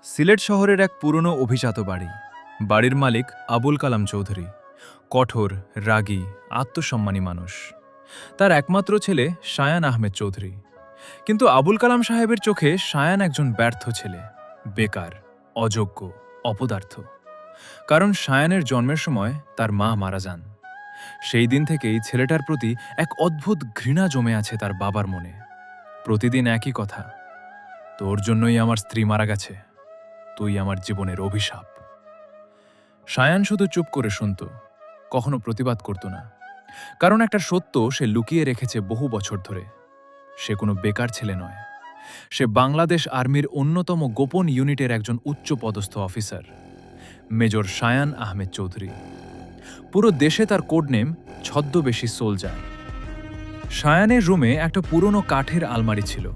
সিলেট শহরের এক পুরনো অভিজাত বাড়ি। বাড়ির মালিক আবুল কালাম চৌধুরী, কঠোর, রাগী, আত্মসম্মানী মানুষ। তার একমাত্র ছেলে শায়ান আহমেদ চৌধুরী। কিন্তু আবুল কালাম সাহেবের চোখে শায়ান একজন ব্যর্থ ছেলে, বেকার, অযোগ্য, অপদার্থ। কারণ শায়ানের জন্মের সময় তার মা মারা যান। সেই দিন থেকেই ছেলেটার প্রতি এক অদ্ভুত ঘৃণা জমে আছে তার বাবার মনে। প্রতিদিন একই কথা, তোর জন্যই আমার স্ত্রী মারা গেছে, তুই আমার জীবনের অভিশাপ। শায়ান শুধু চুপ করে শুনত, কখনো প্রতিবাদ করত না। কারণ একটা সত্য সে লুকিয়ে রেখেছে বহু বছর ধরে। সে কোনো বেকার ছেলে নয়, সে বাংলাদেশ আর্মির অন্যতম গোপন ইউনিটের একজন উচ্চপদস্থ অফিসার, মেজর শায়ান আহমেদ চৌধুরী। পুরো দেশে তার কোড নেম ছদ্মবেশী সোলজার। শায়ানের রুমে একটা পুরনো কাঠের আলমারি ছিল।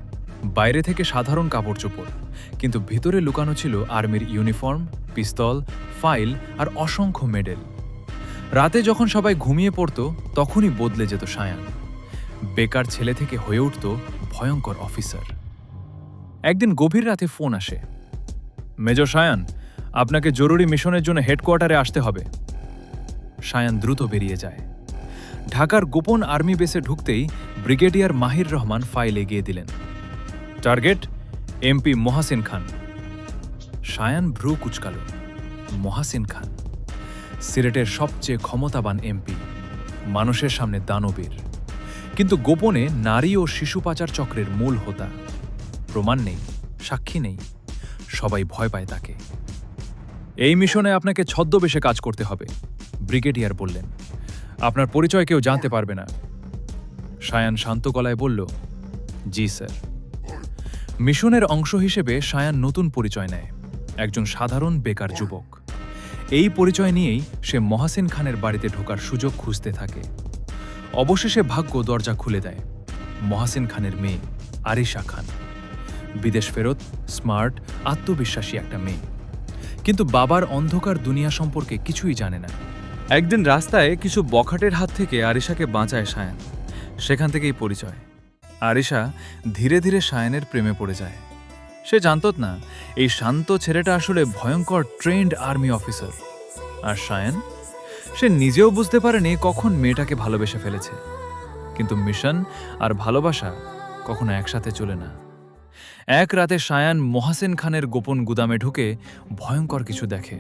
বাইরে থেকে সাধারণ কাপড় চোপড়, কিন্তু ভিতরে লুকানো ছিল আর্মির ইউনিফর্ম, পিস্তল, ফাইল আর অসংখ্য মেডেল। রাতে যখন সবাই ঘুমিয়ে পড়ত তখনই বদলে যেত শায়ান। বেকার ছেলে থেকে হয়ে উঠত ভয়ঙ্কর অফিসার। একদিন গভীর রাতে ফোন আসে, মেজর শায়ান, আপনাকে জরুরি মিশনের জন্য হেডকোয়ার্টারে আসতে হবে। শায়ান দ্রুত বেরিয়ে যায়। ঢাকার গোপন আর্মি বেসে ঢুকতেই ব্রিগেডিয়ার মাহির রহমান ফাইল এগিয়ে দিলেন। টার্গেট এমপি মহাসিন খান। শায়ান ভ্রু কুচকাল। মহাসিন খান সিলেটের সবচেয়ে ক্ষমতাবান এমপি, মানুষের সামনে দানবীর, কিন্তু গোপনে নারী ও শিশু পাচার চক্রের মূল হোতা। প্রমাণ নেই, সাক্ষী নেই, সবাই ভয় পায় তাকে। এই মিশনে আপনাকে ছদ্মবেশে কাজ করতে হবে, ব্রিগেডিয়ার বললেন। আপনার পরিচয় কেউ জানতে পারবে না। শায়ান শান্ত গলায় বলল, জি স্যার। মিশনের অংশ হিসেবে শায়ান নতুন পরিচয় নেয়, একজন সাধারণ বেকার যুবক। এই পরিচয় নিয়েই সে মহাসিন খানের বাড়িতে ঢোকার সুযোগ খুঁজতে থাকে। অবশেষে ভাগ্য দরজা খুলে দেয়। মহাসিন খানের মেয়ে আরিশা খান, বিদেশ ফেরত, স্মার্ট, আত্মবিশ্বাসী একটা মেয়ে, কিন্তু বাবার অন্ধকার দুনিয়া সম্পর্কে কিছুই জানে না। একদিন রাস্তায় কিছু বখাটের হাত থেকে আরিশাকে বাঁচায় শায়ান। সেখান থেকেই পরিচয়। আরিশা ধীরে ধীরে শায়ানের প্রেমে পড়ে যায়। সে জানত না এই শান্ত ছেলেটা আসলে ভয়ঙ্কর ট্রেন্ড আর্মি অফিসার। আর শায়ান, সে নিজেও বুঝতে পারেনি কখন মেয়েটাকে ভালোবেসে ফেলেছে। কিন্তু মিশন আর ভালোবাসা কখনো একসাথে চলে না। এক রাতে শায়ান মহাসিন খানের গোপন গুদামে ঢুকে ভয়ঙ্কর কিছু দেখে।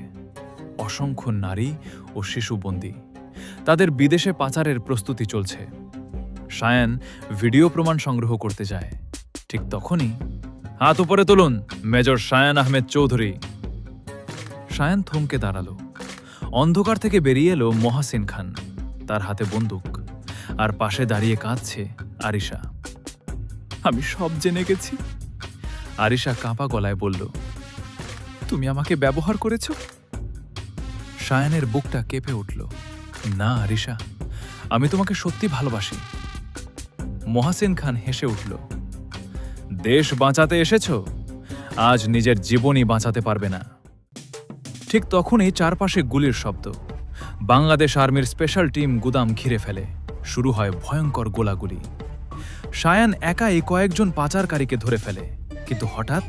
অসংখ্য নারী ও শিশু বন্দী, তাদের বিদেশে পাচারের প্রস্তুতি চলছে। শায়ান ভিডিও প্রমাণ সংগ্রহ করতে যায়। ঠিক তখনই, হাত উপরে তুলুন, মেজর শায়ান আহমেদ চৌধুরী। শায়ান থমকে দাঁড়ালো। অন্ধকার থেকে বেরিয়ে এলো মহাসিন খান, তার হাতে বন্দুক, আর পাশে দাঁড়িয়ে কাঁদছে আরিশা। আমি সব জেনে গেছি, আরিশা কাঁপা গলায় বলল। তুমি আমাকে ব্যবহার করেছ? শায়ানের বুকটা কেঁপে উঠল। না আরিশা, আমি তোমাকে সত্যি ভালোবাসি। মহাসিন খান হেসে উঠল। দেশ বাঁচাতে এসেছ, আজ নিজের জীবনই বাঁচাতে পারবে না। ঠিক তখনই চারপাশে গুলির শব্দ। বাংলাদেশ আর্মির স্পেশাল টিম গুদাম ঘিরে ফেলে। শুরু হয় ভয়ঙ্কর গোলাগুলি। শায়ান একাই কয়েকজন পাচারকারীকে ধরে ফেলে, কিন্তু হঠাৎ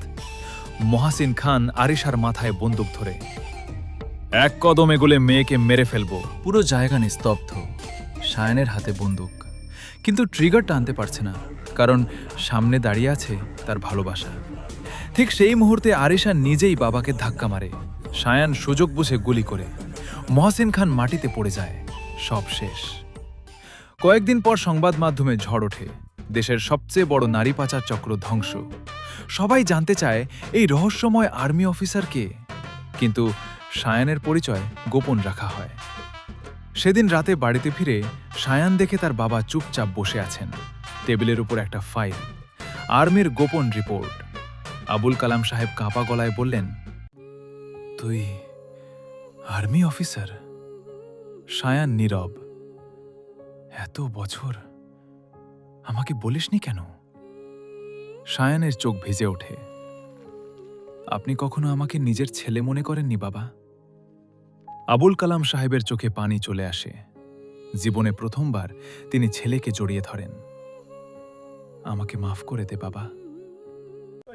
মহাসিন খান আরিশার মাথায় বন্দুক ধরে। এক কদমে গুলে মেয়েকে মেরে ফেলবো। পুরো জায়গা নিস্তব্ধ। শায়ানের হাতে বন্দুক, কিন্তু ট্রিগার টানতে পারছে না, কারণ সামনে দাঁড়িয়ে আছে তার ভালোবাসা। ঠিক সেই মুহূর্তে আরিশা নিজেই বাবাকে ধাক্কা মারে। শায়ান সুযোগ বুঝে গুলি করে। মহাসিন খান মাটিতে পড়ে যায়। সব শেষ। কয়েকদিন পর সংবাদ মাধ্যমে ঝড় ওঠে। দেশের সবচেয়ে বড় নারী পাচার চক্র ধ্বংস। সবাই জানতে চায় এই রহস্যময় আর্মি অফিসার কে, কিন্তু শায়ানের পরিচয় গোপন রাখা হয়। সেদিন রাতে বাড়িতে ফিরে শায়ান দেখে তার বাবা চুপচাপ বসে আছেন। টেবিলের উপর একটা ফাইল, আর্মির গোপন রিপোর্ট। আবুল কালাম সাহেব কাঁপা গলায় বললেন, তুই আর্মি অফিসার? শায়ান নীরব। এত বছর আমাকে বলিসনি কেন? শায়ানের চোখ ভিজে ওঠে। আপনি কখনো আমাকে নিজের ছেলে মনে করেননি বাবা? আবুল কালাম সাহেবের চোখে পানি চলে আসে। জীবনে প্রথমবার তিনি ছেলেকে জড়িয়ে ধরেন। আমাকে মাফ করে দে বাবা।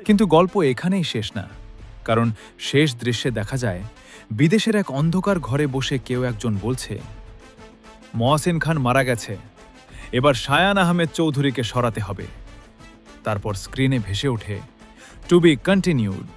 কিন্তু গল্প এখানেই শেষ না, কারণ শেষ দৃশ্যে দেখা যায় বিদেশের এক অন্ধকার ঘরে বসে কেউ একজন বলছে, মহসিন খান মারা গেছে, এবার শায়ান আহমেদ চৌধুরীকে সরাতে হবে। তারপর স্ক্রিনে ভেসে ওঠে, টু বি কন্টিনিউড।